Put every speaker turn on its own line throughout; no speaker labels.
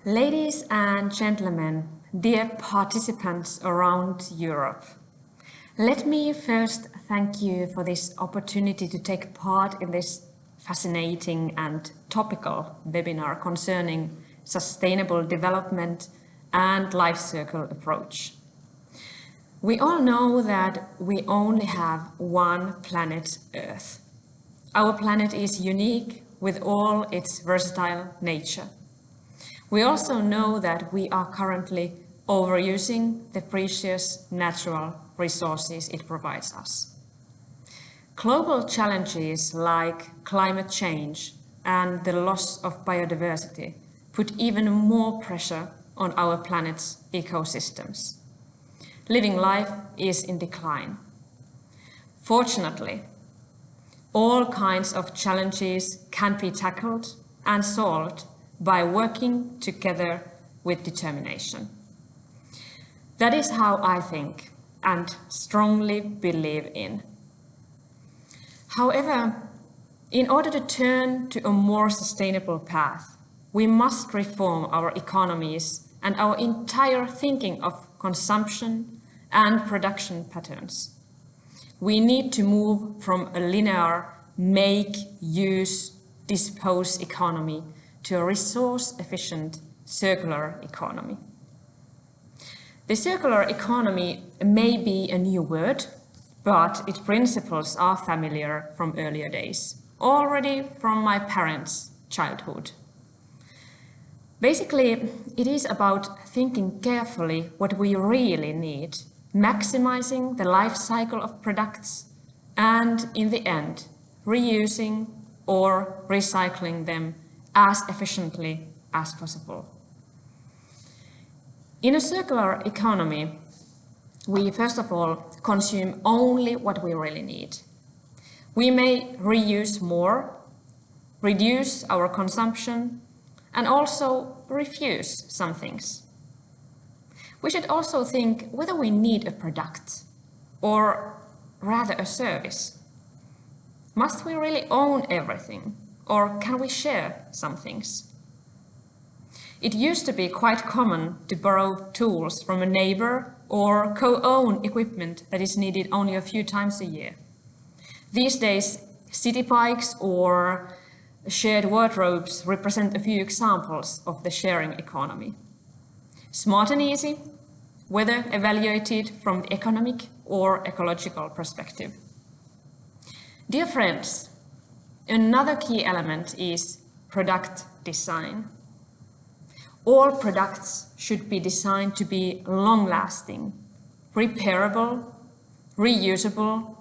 Ladies and gentlemen, dear participants around Europe, let me first thank you for this opportunity to take part in this fascinating and topical webinar concerning sustainable development and life cycle approach. We all know that we only have one planet Earth. Our planet is unique with all its versatile nature. We also know that we are currently overusing the precious natural resources it provides us. Global challenges like climate change and the loss of biodiversity put even more pressure on our planet's ecosystems. Living life is in decline. Fortunately, all kinds of challenges can be tackled and solved by working together with determination. That is how I think and strongly believe in. However, in order to turn to a more sustainable path, we must reform our economies and our entire thinking of consumption and production patterns. We need to move from a linear make, use, dispose economy to a resource-efficient circular economy. The circular economy may be a new word, but its principles are familiar from earlier days, already from my parents' childhood. Basically, it is about thinking carefully what we really need, maximizing the life cycle of products, and in the end, reusing or recycling them as efficiently as possible. In a circular economy, we first of all consume only what we really need. We may reuse more, reduce our consumption, and also refuse some things. We should also think whether we need a product or rather a service. Must we really own everything? Or can we share some things? It used to be quite common to borrow tools from a neighbor or co-own equipment that is needed only a few times a year. These days, city bikes or shared wardrobes represent a few examples of the sharing economy. Smart and easy, whether evaluated from the economic or ecological perspective. Dear friends, another key element is product design. All products should be designed to be long-lasting, repairable, reusable,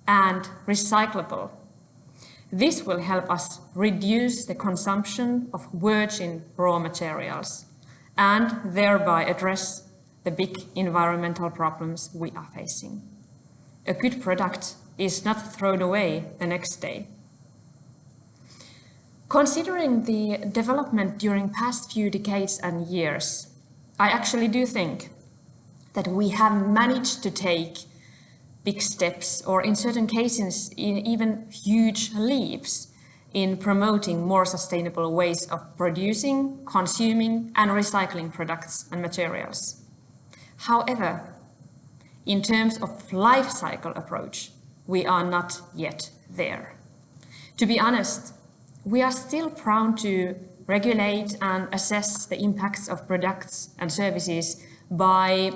and recyclable. This will help us reduce the consumption of virgin raw materials and thereby address the big environmental problems we are facing. A good product is not thrown away the next day. Considering the development during past few decades and years, I actually do think that we have managed to take big steps, or in certain cases, even huge leaps in promoting more sustainable ways of producing, consuming, and recycling products and materials. However, in terms of life cycle approach, we are not yet there. To be honest, we are still prone to regulate and assess the impacts of products and services by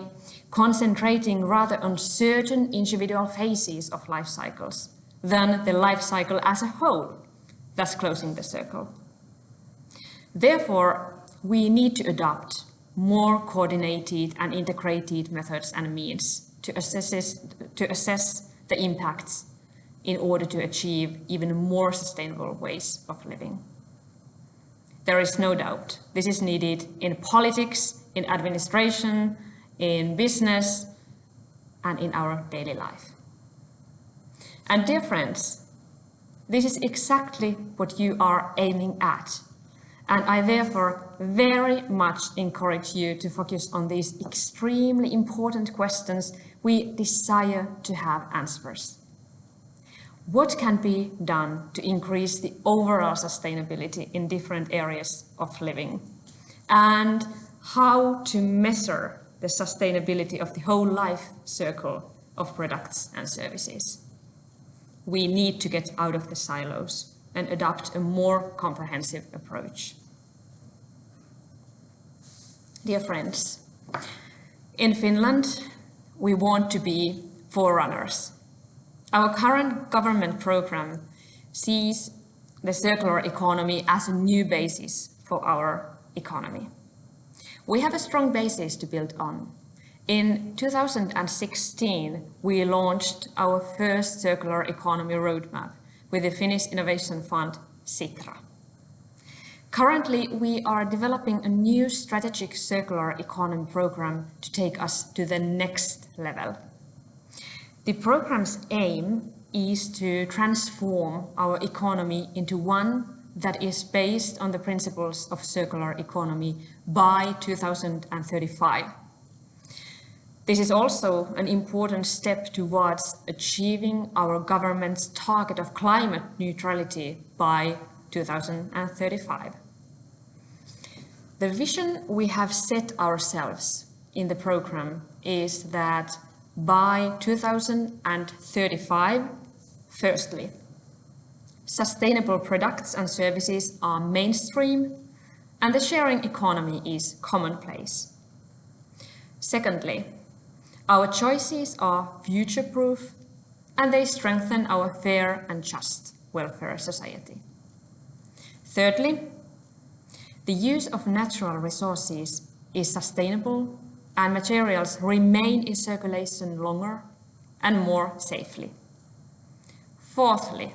concentrating rather on certain individual phases of life cycles than the life cycle as a whole, thus closing the circle. Therefore, we need to adopt more coordinated and integrated methods and means to assess the impacts in order to achieve even more sustainable ways of living. There is no doubt this is needed in politics, in administration, in business, and in our daily life. And dear friends, this is exactly what you are aiming at. And I therefore very much encourage you to focus on these extremely important questions we desire to have answers. What can be done to increase the overall sustainability in different areas of living? and how to measure the sustainability of the whole life circle of products and services. We need to get out of the silos and adopt a more comprehensive approach. Dear friends, in Finland, we want to be forerunners. Our current government program sees the circular economy as a new basis for our economy. We have a strong basis to build on. In 2016, we launched our first circular economy roadmap with the Finnish Innovation Fund, Sitra. Currently, we are developing a new strategic circular economy program to take us to the next level. The program's aim is to transform our economy into one that is based on the principles of circular economy by 2035. This is also an important step towards achieving our government's target of climate neutrality by 2035. The vision we have set ourselves in the program is that by 2035, firstly, sustainable products and services are mainstream and the sharing economy is commonplace. Secondly, our choices are future-proof and they strengthen our fair and just welfare society. Thirdly, the use of natural resources is sustainable and materials remain in circulation longer and more safely. Fourthly,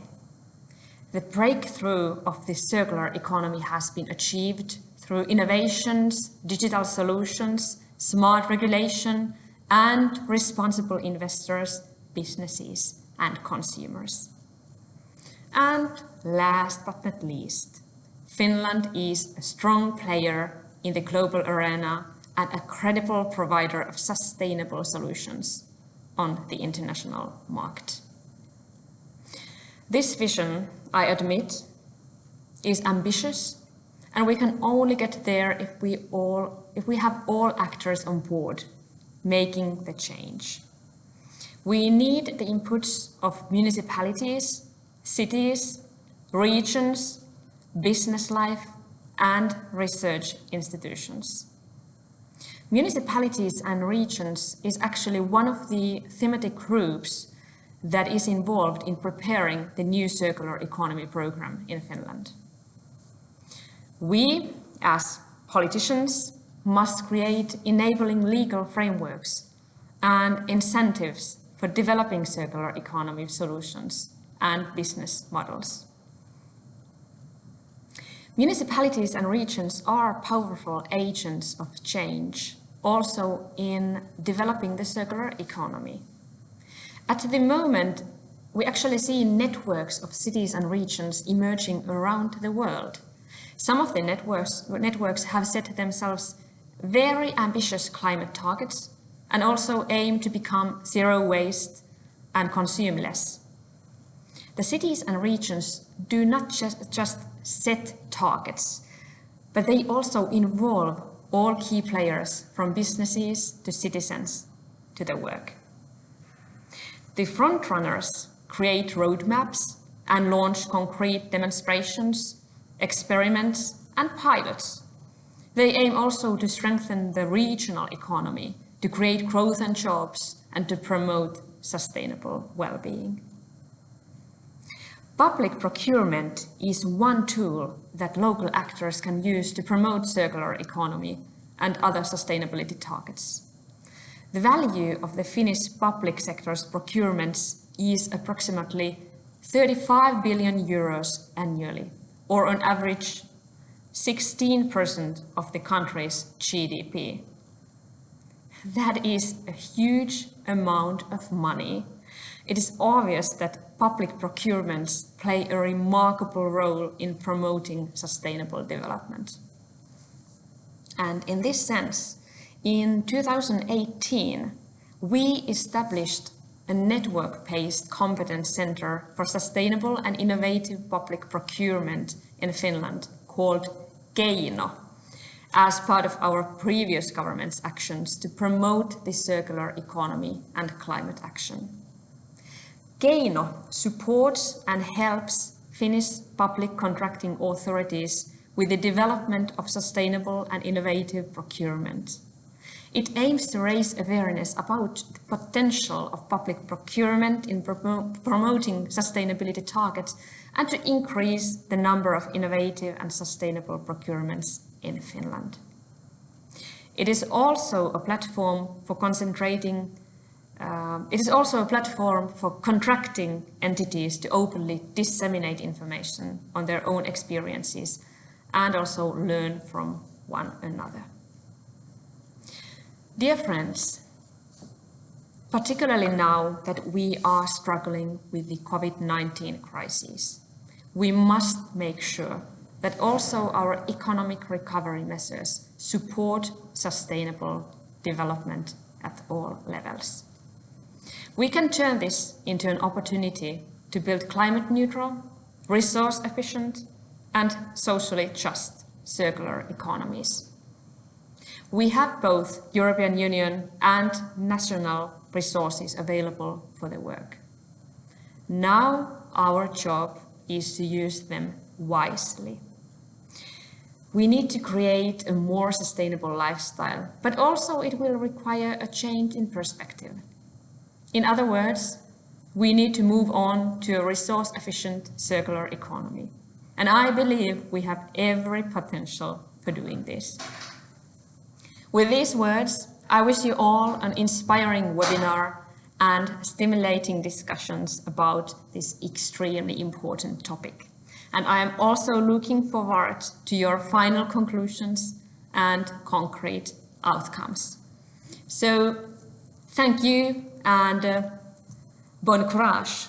the breakthrough of the circular economy has been achieved through innovations, digital solutions, smart regulation, and responsible investors, businesses, and consumers. And last but not least, Finland is a strong player in the global arena and a credible provider of sustainable solutions on the international market. This vision, I admit, is ambitious, and we can only get there if we have all actors on board making the change. We need the inputs of municipalities, cities, regions, business life, and research institutions. Municipalities and regions is actually one of the thematic groups that is involved in preparing the new circular economy program in Finland. We, as politicians, must create enabling legal frameworks and incentives for developing circular economy solutions and business models. Municipalities and regions are powerful agents of change, also in developing the circular economy. At the moment, we actually see networks of cities and regions emerging around the world. Some of the networks have set themselves very ambitious climate targets and also aim to become zero waste and consume less. The cities and regions do not just set targets, but they also involve all key players from businesses to citizens to the work. The frontrunners create roadmaps and launch concrete demonstrations, experiments, and pilots. They aim also to strengthen the regional economy, to create growth and jobs, and to promote sustainable well-being. Public procurement is one tool that local actors can use to promote circular economy and other sustainability targets. The value of the Finnish public sector's procurements is approximately 35 billion euros annually, or on average 16% of the country's GDP. That is a huge amount of money. It is obvious that public procurements play a remarkable role in promoting sustainable development. And in this sense, in 2018, we established a network-based competence center for sustainable and innovative public procurement in Finland called Keino. as part of our previous government's actions to promote the circular economy and climate action. Keino supports and helps Finnish public contracting authorities with the development of sustainable and innovative procurement. It aims to raise awareness about the potential of public procurement in promoting sustainability targets and to increase the number of innovative and sustainable procurements in Finland. It is also a platform for contracting entities to openly disseminate information on their own experiences and also learn from one another. Dear friends, particularly now that we are struggling with the COVID-19 crisis, we must make sure that also our economic recovery measures support sustainable development at all levels. We can turn this into an opportunity to build climate neutral, resource efficient, and socially just circular economies. We have both European Union and national resources available for the work. Now our job is to use them wisely. We need to create a more sustainable lifestyle, but also it will require a change in perspective. In other words, we need to move on to a resource-efficient circular economy. And I believe we have every potential for doing this. With these words, I wish you all an inspiring webinar and stimulating discussions about this extremely important topic. And I am also looking forward to your final conclusions and concrete outcomes. So thank you and bon courage.